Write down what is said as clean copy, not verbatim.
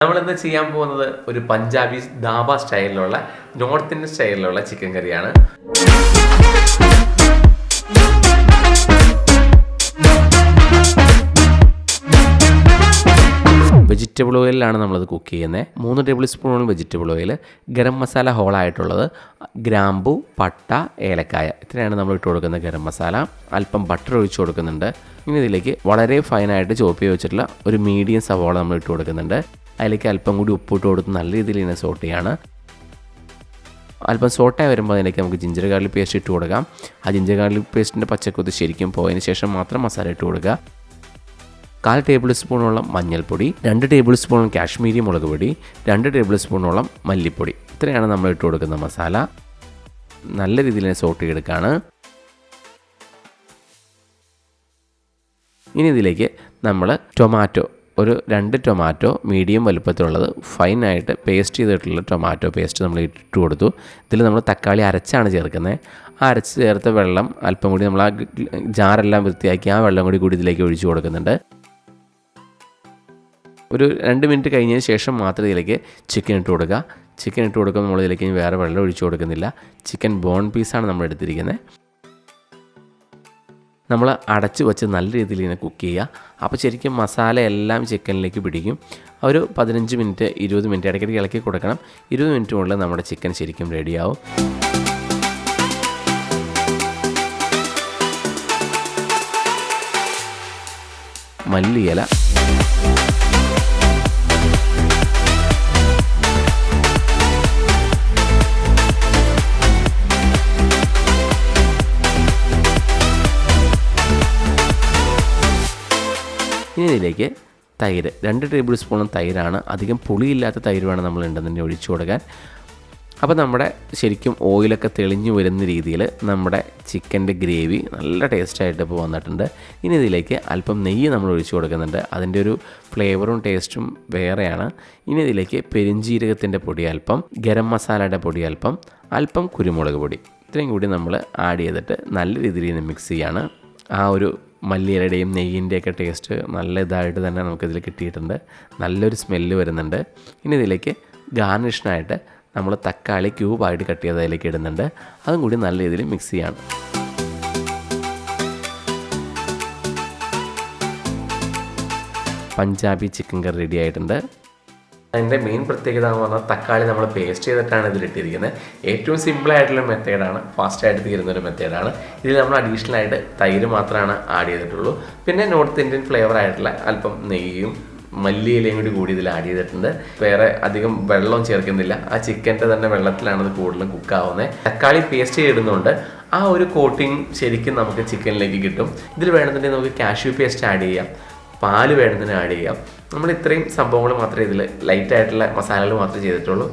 നമ്മൾ ഇന്ന് ചെയ്യാൻ പോകുന്നത് ഒരു പഞ്ചാബി ധാബ സ്റ്റൈലിലുള്ള നോർത്ത് ഇന്ത്യൻ സ്റ്റൈലിലുള്ള ചിക്കൻ കറിയാണ്. വെജിറ്റബിൾ ഓയിലാണ് നമ്മളത് കുക്ക് ചെയ്യുന്നത്. 3 table spoon vegetable oil, garam masala ഹോളായിട്ടുള്ളത്, ഗ്രാമ്പു, പട്ട, ഏലക്കായ, ഇത്രയാണ് നമ്മൾ ഇട്ട് കൊടുക്കുന്ന ഗരം മസാല. അല്പം ബട്ടർ ഒഴിച്ച് കൊടുക്കുന്നുണ്ട്. ഇനി ഇതിലേക്ക് വളരെ ഫൈനായിട്ട് ചോപ്പ് ചെയ്ത് വെച്ചിട്ടുള്ള ഒരു മീഡിയം സവോള നമ്മൾ ഇട്ട് കൊടുക്കുന്നുണ്ട്. അതിലേക്ക് അല്പം കൂടി ഉപ്പിട്ട് കൊടുത്ത് നല്ല രീതിയിൽ ഇതിനെ സോട്ട് ചെയ്യാണ്. അല്പം സോട്ടായി വരുമ്പോൾ അതിലേക്ക് നമുക്ക് ജിഞ്ചർ ഗാർലിക് പേസ്റ്റ് ഇട്ട് കൊടുക്കാം. ആ ജിഞ്ചർ ഗാർലിക് പേസ്റ്റിൻ്റെ പച്ചക്കുത്ത് ശരിക്കും പോയതിന് ശേഷം മാത്രം മസാല ഇട്ട് കൊടുക്കുക. 1/4 ടേബിൾ സ്പൂണോളം മഞ്ഞൾപ്പൊടി, 2 ടേബിൾ സ്പൂൺ കാശ്മീരി മുളക് പൊടി, 2 ടേബിൾ സ്പൂണോളം മല്ലിപ്പൊടി, ഇത്രയാണ് നമ്മൾ ഇട്ട് കൊടുക്കുന്ന മസാല. നല്ല രീതിയിൽ സോട്ട് ചെയ്തെടുക്കുകയാണ്. ഇനി ഇതിലേക്ക് നമ്മൾ ടൊമാറ്റോ, ഒരു 2 ടൊമാറ്റോ മീഡിയം വലുപ്പത്തിലുള്ളത് ഫൈനായിട്ട് പേസ്റ്റ് ചെയ്തിട്ടുള്ള ടൊമാറ്റോ പേസ്റ്റ് നമ്മൾ ഇട്ട് കൊടുത്തു. ഇതിൽ നമ്മൾ തക്കാളി അരച്ചാണ് ചേർക്കുന്നത്. ആ അരച്ച് ചേർത്ത വെള്ളം അല്പം കൂടി നമ്മൾ ആ ജാറെല്ലാം വൃത്തിയാക്കി ആ വെള്ളം കൂടി ഇതിലേക്ക് ഒഴിച്ചു കൊടുക്കുന്നുണ്ട്. ഒരു 2 മിനിറ്റ് കഴിഞ്ഞതിന് ശേഷം മാത്രം ഇതിലേക്ക് ചിക്കൻ ഇട്ട് കൊടുക്കുക. ചിക്കൻ ഇട്ട് കൊടുക്കുമ്പോൾ നമ്മൾ ഇതിലേക്ക് വേറെ വെള്ളം ഒഴിച്ചു കൊടുക്കുന്നില്ല. ചിക്കൻ ബോൺ പീസാണ് നമ്മൾ എടുത്തിരിക്കുന്നത്. നമ്മൾ അടച്ചു വെച്ച് നല്ല രീതിയിൽ ഇങ്ങനെ കുക്ക് ചെയ്യുക. അപ്പോൾ ശരിക്കും മസാല എല്ലാം ചിക്കനിലേക്ക് പിടിക്കും. ഒരു 15 മിനിറ്റ് 20 മിനിറ്റ് ഇടയ്ക്കിടയ്ക്ക് ഇളക്കി കൊടുക്കണം. 20 മിനിറ്റിനുള്ളിൽ നമ്മുടെ ചിക്കൻ ശരിക്കും റെഡിയാവും. മല്ലിയില, ഇനി ഇതിലേക്ക് തൈര്, 2 ടേബിൾ സ്പൂണും തൈരാണ്. അധികം പുളിയില്ലാത്ത തൈര് വേണം നമ്മൾ ഉണ്ടെന്നുണ്ടെങ്കിൽ ഒഴിച്ചു കൊടുക്കാൻ. അപ്പോൾ നമ്മുടെ ശരിക്കും ഓയിലൊക്കെ തെളിഞ്ഞു വരുന്ന രീതിയിൽ നമ്മുടെ ചിക്കൻ്റെ ഗ്രേവി നല്ല ടേസ്റ്റായിട്ട് ഇപ്പോൾ വന്നിട്ടുണ്ട്. ഇനി ഇതിലേക്ക് അല്പം നെയ്യ് നമ്മൾ ഒഴിച്ചു കൊടുക്കുന്നുണ്ട്. അതിൻ്റെ ഒരു ഫ്ലേവറും ടേസ്റ്റും വേറെയാണ്. ഇനി ഇതിലേക്ക് പെരിഞ്ജീരകത്തിൻ്റെ പൊടി അല്പം, ഗരം മസാലയുടെ പൊടി അല്പം കുരുമുളക് പൊടി, ഇത്രയും കൂടി നമ്മൾ ആഡ് ചെയ്തിട്ട് നല്ല രീതിയിൽ മിക്സ് ചെയ്യാണ്. ആ ഒരു മല്ലിയിലയുടെയും നെയ്യിൻ്റെയൊക്കെ ടേസ്റ്റ് നല്ല ഇതായിട്ട് തന്നെ നമുക്കിതിൽ കിട്ടിയിട്ടുണ്ട്. നല്ലൊരു സ്മെല്ല് വരുന്നുണ്ട്. ഇനി ഇതിലേക്ക് ഗാർണിഷിനായിട്ട് നമ്മൾ തക്കാളി ക്യൂബായിട്ട് കട്ട് ചെയ്ത് അതിലേക്ക് ഇടുന്നുണ്ട്. അതും കൂടി നല്ല രീതിയിൽ മിക്സ് ചെയ്യാണ്. പഞ്ചാബി ചിക്കൻ കറി റെഡി ആയിട്ടുണ്ട്. അതിൻ്റെ മെയിൻ പ്രത്യേകത എന്ന് പറഞ്ഞാൽ തക്കാളി നമ്മൾ പേസ്റ്റ് ചെയ്തിട്ടാണ് ഇതിലിട്ടിരിക്കുന്നത്. ഏറ്റവും സിമ്പിളായിട്ടുള്ള മെത്തേഡാണ്, ഫാസ്റ്റായിട്ട് തീരുന്നൊരു മെത്തേഡാണ്. ഇതിൽ നമ്മൾ അഡീഷണൽ ആയിട്ട് തൈര് മാത്രമാണ് ആഡ് ചെയ്തിട്ടുള്ളൂ. പിന്നെ നോർത്ത് ഇന്ത്യൻ ഫ്ലേവറായിട്ടുള്ള അല്പം നെയ്യും മല്ലിയിലയും കൂടി ഇതിൽ ആഡ് ചെയ്തിട്ടുണ്ട്. വേറെ അധികം വെള്ളം ചേർക്കുന്നില്ല. ആ ചിക്കൻ്റെ തന്നെ വെള്ളത്തിലാണ് ഇത് കൂടുതലും കുക്കാവുന്നത്. തക്കാളി പേസ്റ്റ് ചെയ്തിടുന്നുണ്ട്. ആ ഒരു കോട്ടിങ് ശരിക്കും നമുക്ക് ചിക്കനിലേക്ക് കിട്ടും. ഇതിൽ വേണമെന്നുണ്ടെങ്കിൽ നമുക്ക് കാഷ്യൂ പേസ്റ്റ് ആഡ് ചെയ്യാം, പാല് വേണമെന്ന് ആഡ് ചെയ്യാം. നമ്മൾ ഇത്രയും സംഭവങ്ങൾ മാത്രമേ ഇതിൽ ലൈറ്റായിട്ടുള്ള മസാലകൾ മാത്രമേ ചെയ്തിട്ടുള്ളൂ.